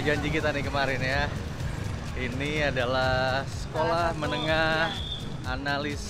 Janji kita nih kemarin ya. Ini adalah sekolah menengah analis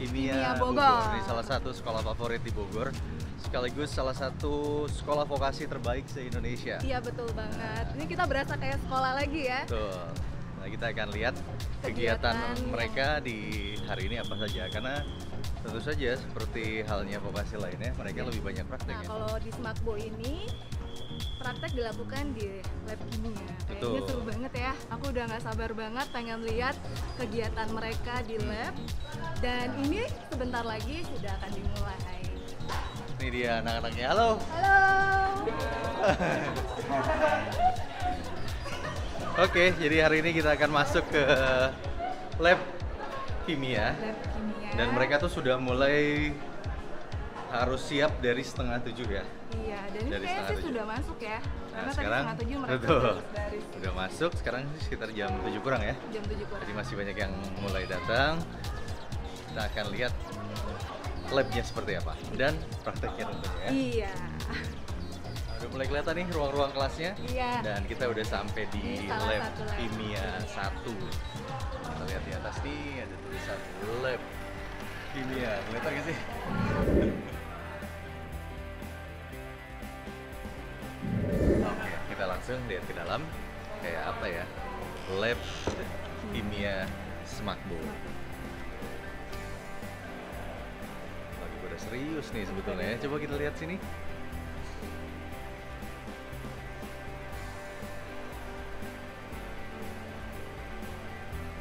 kimia Bogor. Ini salah satu sekolah favorit di Bogor, sekaligus salah satu sekolah vokasi terbaik se-Indonesia. Iya betul banget. Ini kita berasa kayak sekolah lagi ya. Betul. Nah kita akan lihat kegiatan mereka di hari ini apa saja, karena tentu saja seperti halnya vokasi lainnya, mereka lebih banyak praktek. Nah kalau di Smakbo ini praktek dilakukan di lab kimia. Kayaknya seru banget ya. Aku udah nggak sabar banget pengen lihat kegiatan mereka di lab. Dan ini sebentar lagi sudah akan dimulai. Ini dia anak-anaknya. Halo. Halo. Oke, jadi hari ini kita akan masuk ke lab kimia. Lab kimia. Dan mereka tuh sudah mulai harus siap dari 6:30 ya. Iya, dan ini kayaknya sih sudah masuk ya. Nah, karena sekarang tadi 6:30 mereka betul, baris. udah masuk, sekarang sekitar jam 7 kurang ya. Jam 7 kurang. Jadi masih banyak yang mulai datang. Kita akan lihat labnya seperti apa dan prakteknya tentunya ya. Iya. Nah, udah mulai kelihatan nih ruang-ruang kelasnya. Iya. Dan kita udah sampai di lab kimia 1. Kita lihat di atas nih ada tulisan lab kimia. Kelihatan gak sih? Oke, kita langsung lihat ke dalam kayak apa ya, lab kimia Smakbo. Lagi pada serius nih sebetulnya. Coba kita lihat sini.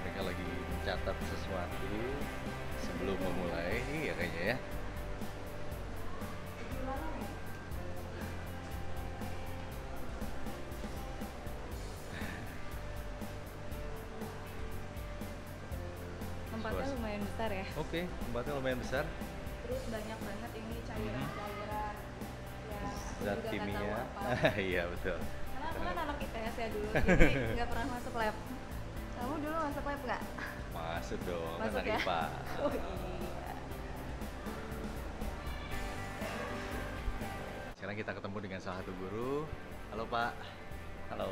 Mereka lagi mencatat sesuatu sebelum memulai. Iya kayaknya ya. Tempatnya lumayan besar ya. Oke, tempatnya lumayan besar. Terus banyak banget ini cairan-cairan yang Zat juga nggak kimia. tahu apa. Iya betul. Karena aku kan anak IPS ya dulu, jadi nggak pernah masuk lab. Kamu dulu masuk lab nggak? Masuk dong, Masuk kan ya? IPA. Oh iya. Sekarang kita ketemu dengan salah satu guru. Halo Pak. Halo,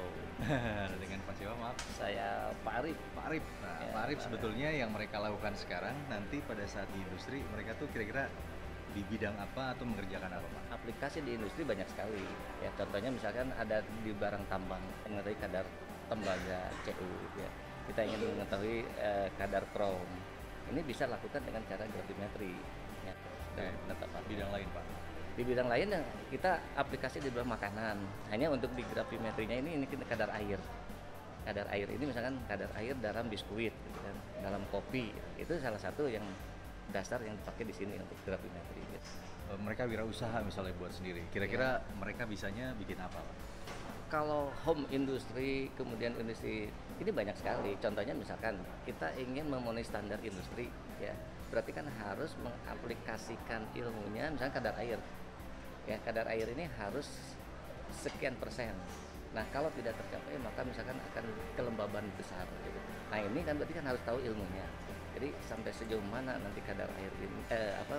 Dengan Pak siapa maaf? saya Pak Arif. Pak Arif. Nah, Ya, Pak Arif Pak sebetulnya yang mereka lakukan sekarang nanti pada saat di industri mereka tuh kira-kira di bidang apa atau mengerjakan apa Pak? Aplikasi di industri banyak sekali. Ya, contohnya misalkan ada di barang tambang, mengetahui kadar tembaga CU. Ya. Kita ingin mengetahui kadar krom. Ini bisa lakukan dengan cara gravimetri. Ya, dan penetapan. Bidang lain Pak? Di bidang lain kita aplikasi di bidang makanan. Hanya untuk di gravimetrinya ini kita kadar air. Kadar air ini misalkan kadar air dalam biskuit, gitu kan, dalam kopi. Itu salah satu yang dasar yang dipakai di sini untuk gravimetri. Gitu. Mereka wirausaha misalnya buat sendiri. Kira-kira mereka bisanya bikin apa Pak? Kalau home industri, kemudian industri ini banyak sekali. Contohnya misalkan kita ingin memenuhi standar industri, ya berarti kan harus mengaplikasikan ilmunya, misalkan kadar air. Ya kadar air ini harus sekian persen. Nah kalau tidak tercapai maka misalkan akan kelembaban besar. Gitu. Nah ini kan berarti kan harus tahu ilmunya. Jadi sampai sejauh mana nanti kadar air ini,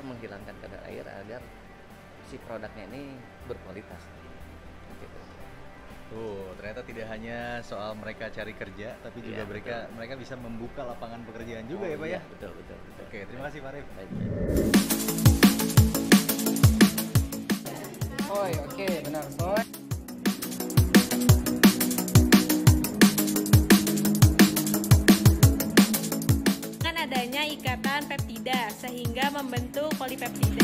menghilangkan kadar air agar si produknya ini berkualitas. Gitu. Ternyata tidak hanya soal mereka cari kerja, tapi juga Iya, mereka bisa membuka lapangan pekerjaan juga ya Pak ya? Betul. Oke, terima kasih Pak Arif. Baik. Oke, benar Soy. Dengan adanya ikatan peptida sehingga membentuk polipeptida.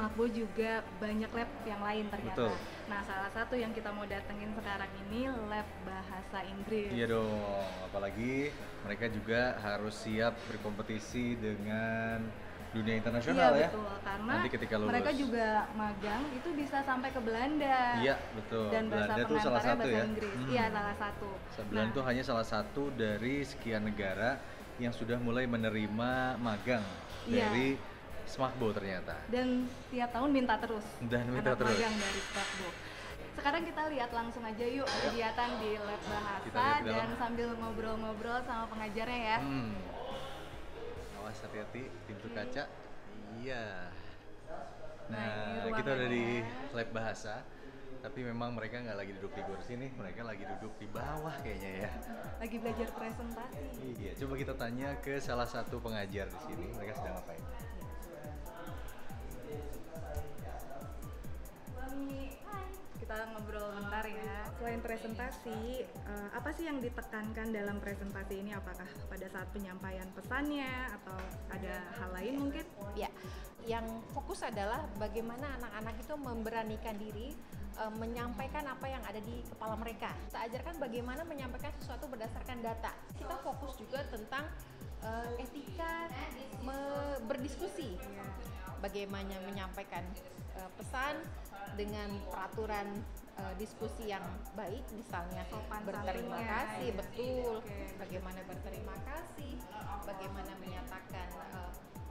Smakbo juga banyak lab yang lain ternyata. Betul. Nah, salah satu yang kita mau datengin sekarang ini lab bahasa Inggris. Iya dong, apalagi mereka juga harus siap berkompetisi dengan dunia internasional Iya, ya. betul, karena Nanti ketika lulus. mereka juga magang itu bisa sampai ke Belanda. Iya, betul. Dan bahasa Belanda tuh salah pengantarnya satu bahasa ya. Inggris. Iya, salah satu. Belanda tuh hanya salah satu dari sekian negara yang sudah mulai menerima magang Iya. dari Smakbo ternyata. Dan tiap tahun minta terus. Dan minta anak terus. magang dari Smakbo. Sekarang kita lihat langsung aja yuk kegiatan di lab bahasa Kita lihat di dalam. dan sambil ngobrol-ngobrol sama pengajarnya ya. Awas hati-hati, pintu kaca. Iya. Nah, Nah, ini kita udah di ruangannya. lab bahasa. Tapi memang mereka nggak lagi duduk di kursi nih, mereka lagi duduk di bawah kayaknya ya. Lagi belajar presentasi. Iya, coba kita tanya ke salah satu pengajar di sini, mereka sedang ngapain? Kita ngobrol bentar ya. Selain presentasi, apa sih yang ditekankan dalam presentasi ini? Apakah pada saat penyampaian pesannya atau ada hal lain mungkin? Ya, yang fokus adalah bagaimana anak-anak itu memberanikan diri menyampaikan apa yang ada di kepala mereka. Kita ajarkan bagaimana menyampaikan sesuatu berdasarkan data. Kita fokus juga tentang etika berdiskusi. Bagaimana menyampaikan pesan dengan peraturan diskusi yang baik, misalnya Sopan berterima santunnya, kasih, ya. betul. Oke. Bagaimana berterima kasih, bagaimana menyatakan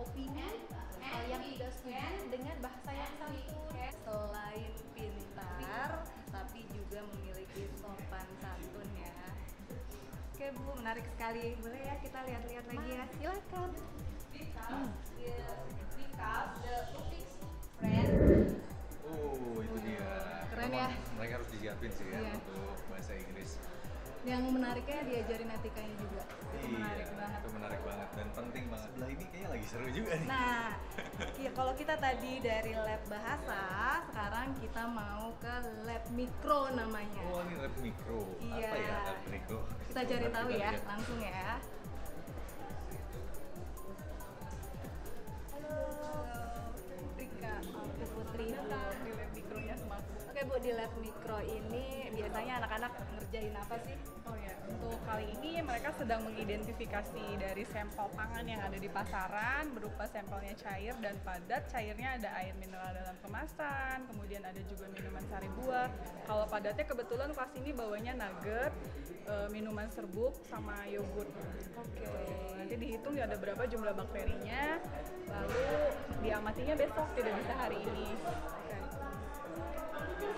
opini yang tidak setuju dengan bahasa yang santun. Selain pintar, tapi juga memiliki sopan santun ya. Oke Bu, menarik sekali. Boleh ya kita lihat-lihat lagi ya? Silakan. Itu dia. Keren Memang ya. Mereka harus disiapin sih ya Iya. untuk bahasa Inggris. Yang menariknya diajarin etikanya juga. Itu menarik banget. Itu menarik banget dan penting banget. Sebelah ini kayaknya lagi seru juga nih. Nah, ya kalau kita tadi dari lab bahasa, sekarang kita mau ke lab mikro namanya. Oh, ini lab mikro. Iya. Apa ya lab mikro? Kita cari Coba tahu kita ya, lihat. langsung ya. Halo, Rika, aku Putri di lab mikro ya, Oke Bu, di lab mikro ini biasanya anak-anak ngerjain apa sih? Oh ya, untuk kali ini mereka sedang mengidentifikasi dari sampel pangan yang ada di pasaran berupa sampelnya cair dan padat. Cairnya ada air mineral dalam kemasan, kemudian ada juga minuman sari buah. Kalau padatnya kebetulan kelas ini bawanya nugget, minuman serbuk sama yogurt. Oke. Nanti dihitung ada berapa jumlah bakterinya, lalu diamatinya besok, tidak bisa hari ini.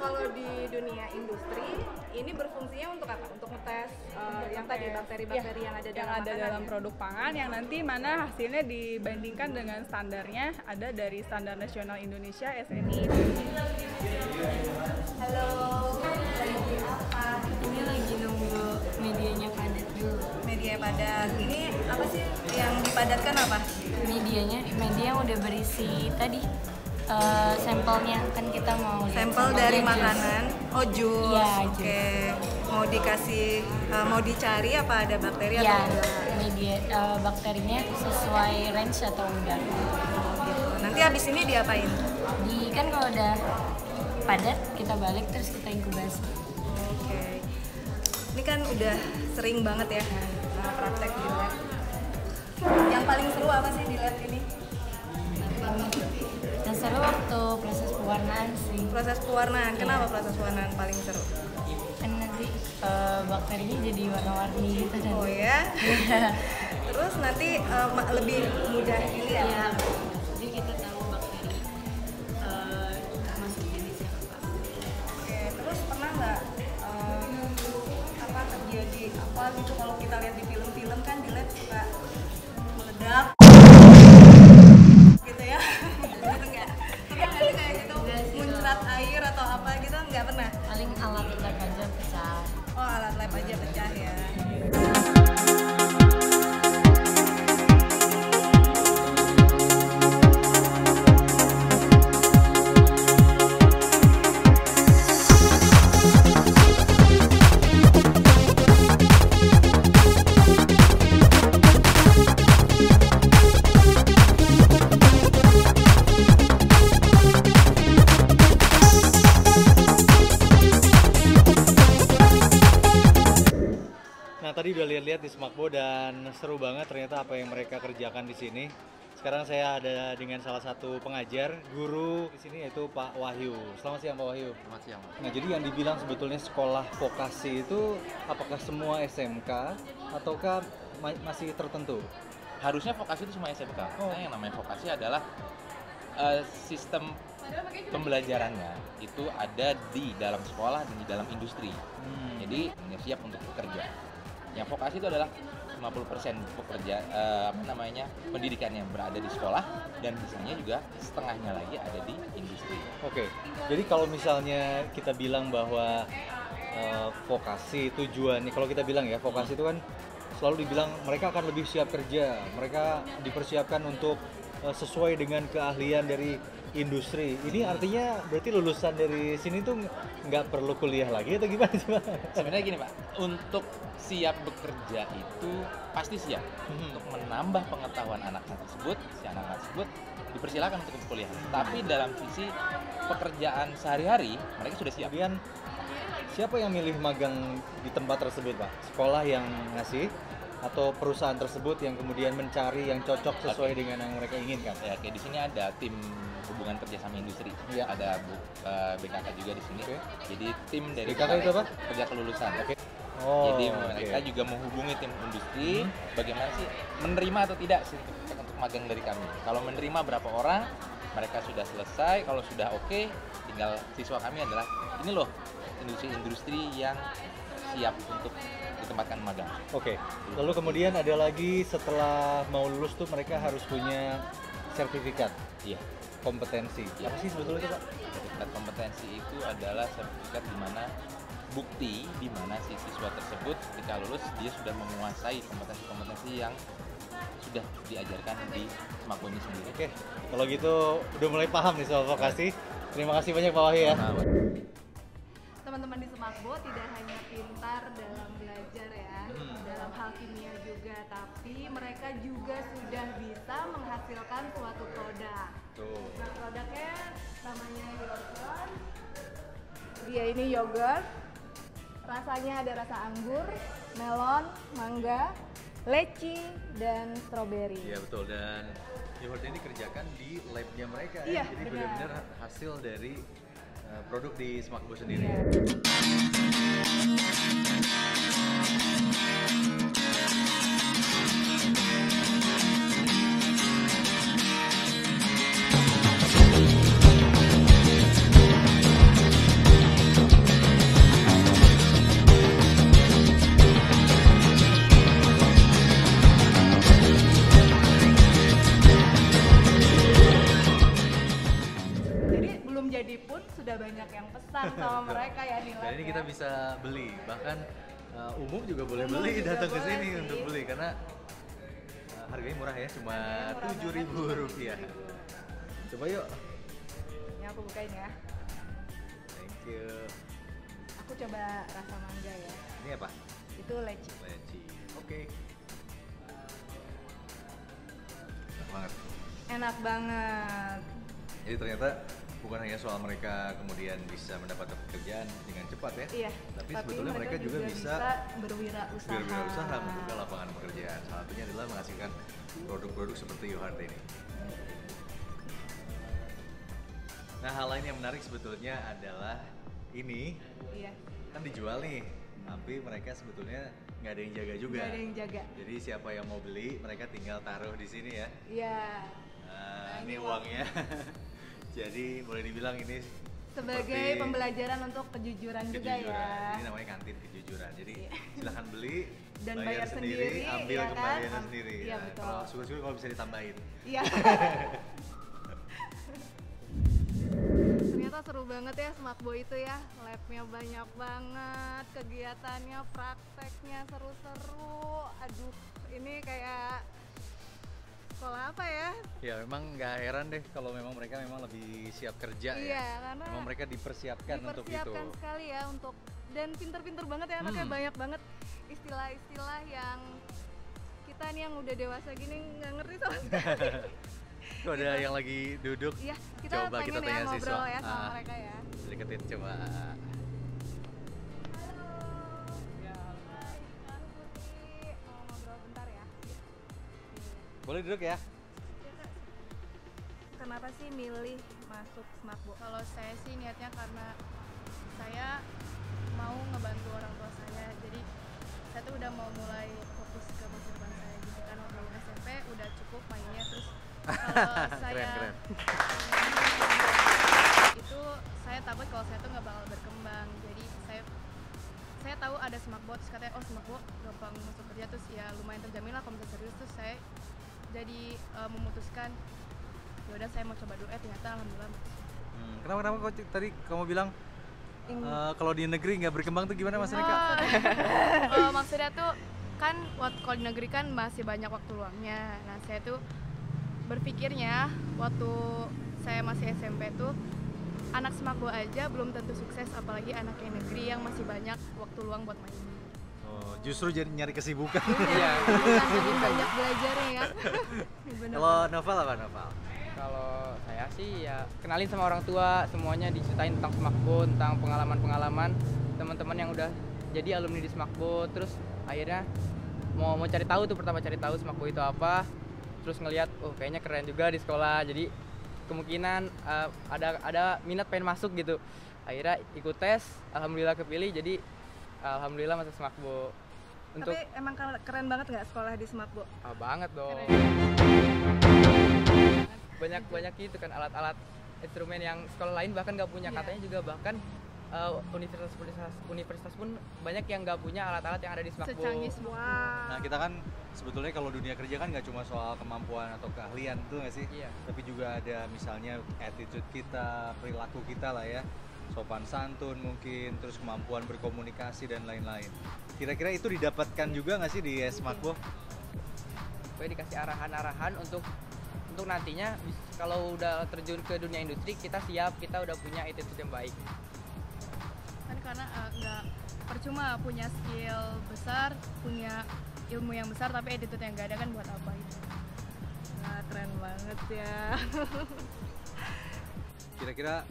Kalau di dunia industri, ini berfungsinya untuk apa? Untuk ngetes yang tadi bakteri-bakteri yang ada dalam makanan ya? produk pangan yang nanti mana hasilnya dibandingkan dengan standarnya ada dari Standar Nasional Indonesia SNI. Halo, lagi apa? Ini lagi nunggu medianya padat dulu. Media padat. Ini apa sih yang dipadatkan apa? Media yang udah berisi tadi sampelnya, kan kita mau lihat Sampel dari sampelnya, makanan. Oh, jus. Iya, Oke. Mau dikasih, mau dicari apa ada bakteri jus. Ya, atau enggak? media bakterinya sesuai range atau enggak. Gitu. Nanti habis ini diapain? Kan kalau udah padat kita balik terus kita inkubasi. Oke. Ini kan udah sering banget ya praktek di lab. Yang paling seru apa sih di lab ini? Dan seru waktu proses pewarnaan sih. Proses pewarnaan. Kenapa proses pewarnaan paling seru? Kan nanti bakterinya jadi warna-warni gitu dan Oh ya. Terus nanti lebih mudah dilihat. ya, jadi kita tahu bakteri masuk jenisnya apa. Oke, terus pernah nggak apa terjadi apa gitu kalau kita lihat di film-film kan di lab suka meledak gitu ya? Gitu nggak? Pernah nggak sih kayak gitu muncrat air atau apa gitu nggak pernah? Paling alat lab aja pecah. Oh, alat lab aja pecah ya. Tadi udah lihat-lihat di Smakbo dan seru banget ternyata apa yang mereka kerjakan di sini. Sekarang saya ada dengan salah satu pengajar, guru di sini yaitu Pak Wahyu. Selamat siang Pak Wahyu. Selamat siang. Nah, jadi yang dibilang sebetulnya sekolah vokasi itu apakah semua SMK ataukah masih tertentu? Harusnya vokasi itu semua SMK. Karena yang namanya vokasi adalah sistem pembelajarannya itu ada di dalam sekolah dan di dalam industri. Jadi siap untuk bekerja. Yang vokasi itu adalah 50% pekerja pendidikan yang berada di sekolah dan misalnya juga setengahnya lagi ada di industri. Oke. Jadi kalau misalnya kita bilang bahwa vokasi tujuannya, kalau kita bilang ya vokasi itu kan selalu dibilang mereka akan lebih siap kerja, mereka dipersiapkan untuk sesuai dengan keahlian dari industri. Ini artinya berarti lulusan dari sini tuh nggak perlu kuliah lagi atau gimana sih Pak? Sebenarnya gini Pak, untuk siap bekerja itu pasti siap. Untuk menambah pengetahuan anak-anak tersebut, si anak-anak tersebut dipersilakan untuk kuliah. Tapi dalam sisi pekerjaan sehari-hari mereka sudah siap. Kemudian siapa yang milih magang di tempat tersebut Pak? Sekolah yang ngasih atau perusahaan tersebut yang kemudian mencari yang cocok sesuai dengan yang mereka inginkan? Ya, kayak di sini ada tim hubungan kerjasama industri, ya. Ada BKK juga di sini. Jadi tim dari BKK itu apa? Kerja kelulusan. Oh, jadi mereka juga menghubungi tim industri, bagaimana sih menerima atau tidak sih untuk magang dari kami. Kalau menerima berapa orang, mereka sudah selesai. Kalau sudah oke, tinggal siswa kami adalah ini loh industri-industri yang siap untuk ditempatkan magang. Oke. Lalu kemudian ada lagi setelah mau lulus tuh mereka harus punya sertifikat. Iya. Kompetensi. Ya. Apa sih sebetulnya itu Pak? Sertifikat kompetensi itu adalah sertifikat di mana bukti di mana si siswa tersebut ketika lulus dia sudah menguasai kompetensi-kompetensi yang sudah diajarkan di Smakbo ini sendiri. Oke. Kalau gitu udah mulai paham nih soal vokasi. Terima kasih banyak Pak Wahyu ya. Teman-teman di Smakbo tidak hanya pintar dalam belajar ya, dalam hal kimia juga, tapi mereka juga sudah bisa menghasilkan suatu produk. Nah, produknya namanya yogurt. Dia ini yogurt. Rasanya ada rasa anggur, melon, mangga, leci, dan stroberi. Iya betul, dan yogurt ini dikerjakan di labnya mereka Iya, ya. Jadi benar. benar-benar hasil dari produk di Smakbo sendiri. Iya. Jadi pun sudah banyak yang pesan sama mereka ya di Dan ini labnya. kita bisa beli, bahkan umum juga boleh Umum beli, juga datang ke boleh sini sih. untuk beli karena harganya murah ya, cuma Rp7.000. Coba yuk. Ini aku bukain ya. Thank you. Aku coba rasa mangga ya. Ini apa? Itu leci. Leci. Oke. Enak banget. Enak banget. Jadi ternyata bukan hanya soal mereka kemudian bisa mendapatkan pekerjaan dengan cepat ya, Iya. tapi sebetulnya mereka juga bisa berwirausaha. berwirausaha membuka lapangan pekerjaan. Salah satunya adalah menghasilkan produk-produk seperti yogurt ini. Nah, hal lain yang menarik sebetulnya adalah ini Iya. kan dijual nih, tapi mereka sebetulnya nggak ada yang jaga juga. Nggak ada yang jaga. Jadi siapa yang mau beli, mereka tinggal taruh di sini ya. Iya. Nah, ini uangnya. Jadi boleh dibilang ini Sebagai seperti pembelajaran untuk kejujuran juga ya. Ini namanya kantin kejujuran. Jadi Iya. silahkan beli Dan bayar sendiri, sendiri, ambil ya kan? kembaliannya sendiri. Iya, Nah, betul. kalau syukur-syukur kalau bisa ditambahin. Iya. Ternyata seru banget ya Smakbo itu ya. Labnya banyak banget, kegiatannya, prakteknya seru-seru. Aduh, ini kayak sekolah apa ya? Ya memang nggak heran deh kalau memang mereka memang lebih siap kerja Iya, ya. karena Memang mereka dipersiapkan untuk itu. dipersiapkan sekali ya untuk, dan pinter-pinter banget ya anaknya, banyak banget istilah-istilah yang kita nih yang udah dewasa gini nggak ngerti sama sekali. Tuh ada yang lagi duduk. Iya, kita Coba pengen kita ya tanya ngobrol siswa. ya sama mereka ya. Deketin coba. Hai, Kak Putri. Boleh duduk ya. Kenapa sih milih masuk Smakbo? Kalau saya sih niatnya karena saya mau ngebantu orang tua saya, jadi saya tuh udah mau mulai fokus ke masa depan saya gitu kan. Waktu SMP udah cukup mainnya, terus kalau saya Keren. itu saya takut kalau saya tuh nggak bakal berkembang, jadi saya tahu ada Smakbo, terus katanya oh Smakbo gampang masuk kerja, terus ya lumayan terjamin lah kalau misalnya serius, terus saya jadi memutuskan ya udah saya mau coba dulu, ternyata alhamdulillah. Kenapa kok tadi kamu bilang kalau di negeri nggak berkembang tuh gimana Mas Rika? Maksudnya tuh kan kalau di negeri kan masih banyak waktu luangnya. Nah saya tuh berpikirnya waktu saya masih SMP tuh anak Smakbo aja belum tentu sukses, apalagi anak yang negeri yang masih banyak waktu luang buat main. Oh, justru jadi nyari kesibukan. Iya, jadi banyak belajarnya ya. Kalau Novel apa Novel? Kalau saya sih ya kenalin sama orang tua, semuanya diceritain tentang Smakbo, tentang pengalaman-pengalaman teman-teman yang udah jadi alumni di Smakbo. Terus akhirnya mau cari tahu tuh, pertama cari tahu Smakbo itu apa. Terus ngelihat oh kayaknya keren juga di sekolah. Jadi kemungkinan ada minat pengen masuk gitu. Akhirnya ikut tes, alhamdulillah kepilih. Jadi alhamdulillah masuk Smakbo. Tapi emang keren banget nggak sekolah di Smakbo? Banget dong. Banyak gitu kan alat-alat instrumen yang sekolah lain bahkan nggak punya. Katanya juga bahkan universitas pun banyak yang nggak punya alat-alat yang ada di Smakbo. Secanggih semua. Nah kita kan sebetulnya kalau dunia kerja kan nggak cuma soal kemampuan atau keahlian tuh nggak sih? Iya. Tapi juga ada misalnya attitude kita, perilaku kita lah ya, sopan santun mungkin, terus kemampuan berkomunikasi dan lain-lain. Kira-kira itu didapatkan juga nggak sih di Smakbo? Pokoknya dikasih arahan-arahan untuk nantinya kalau udah terjun ke dunia industri kita siap, kita udah punya attitude yang baik. Kan karena nggak percuma punya skill besar, punya ilmu yang besar, tapi attitude yang nggak ada kan buat apa gitu. Nah, keren banget ya. Kira-kira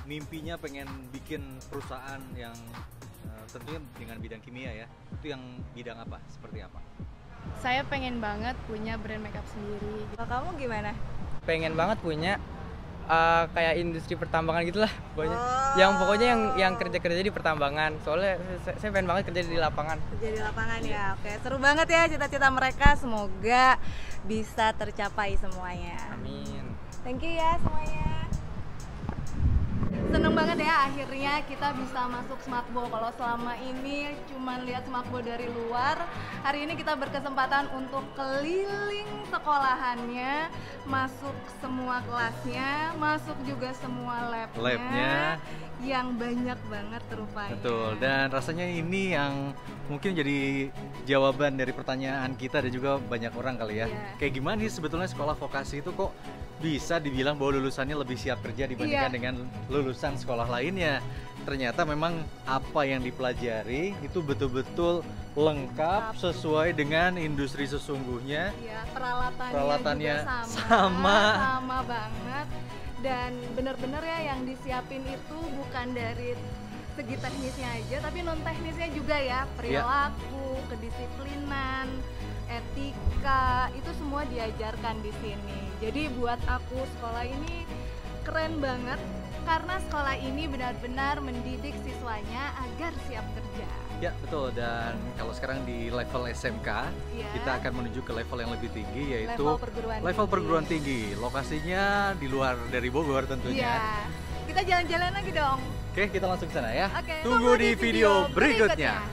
mimpinya pengen bikin perusahaan yang tentunya dengan bidang kimia ya, itu yang bidang apa, seperti apa? Saya pengen banget punya brand makeup sendiri. Kalau kamu gimana? Pengen banget punya kayak industri pertambangan gitulah pokoknya. Yang pokoknya yang kerja di pertambangan. Soalnya saya pengen banget kerja di lapangan. Kerja di lapangan ya. Oke, seru banget ya cita-cita mereka. Semoga bisa tercapai semuanya. Amin. Thank you ya semuanya. Seneng banget ya akhirnya kita bisa masuk Smakbo. Kalau selama ini cuma lihat Smakbo dari luar, hari ini kita berkesempatan untuk keliling sekolahannya, masuk semua kelasnya, masuk juga semua labnya yang banyak banget rupanya. Betul, dan rasanya ini yang mungkin jadi jawaban dari pertanyaan kita dan juga banyak orang kali ya. Kayak gimana sih sebetulnya sekolah vokasi itu kok bisa dibilang bahwa lulusannya lebih siap kerja dibandingkan dengan lulusan sekolah lainnya. Ternyata memang apa yang dipelajari itu betul-betul lengkap sesuai dengan industri sesungguhnya. Iya, peralatannya juga sama banget. Dan bener-bener ya yang disiapin itu bukan dari segi teknisnya aja, tapi non teknisnya juga ya, perilaku, kedisiplinan, etika, itu semua diajarkan di sini. Jadi buat aku sekolah ini keren banget karena sekolah ini benar-benar mendidik siswanya agar siap kerja. Ya betul, dan kalau sekarang di level SMK kita akan menuju ke level yang lebih tinggi, yaitu level perguruan tinggi. Lokasinya di luar dari Bogor tentunya. Iya, kita jalan-jalan lagi dong. Oke, kita langsung ke sana ya. Oke, tunggu di video berikutnya.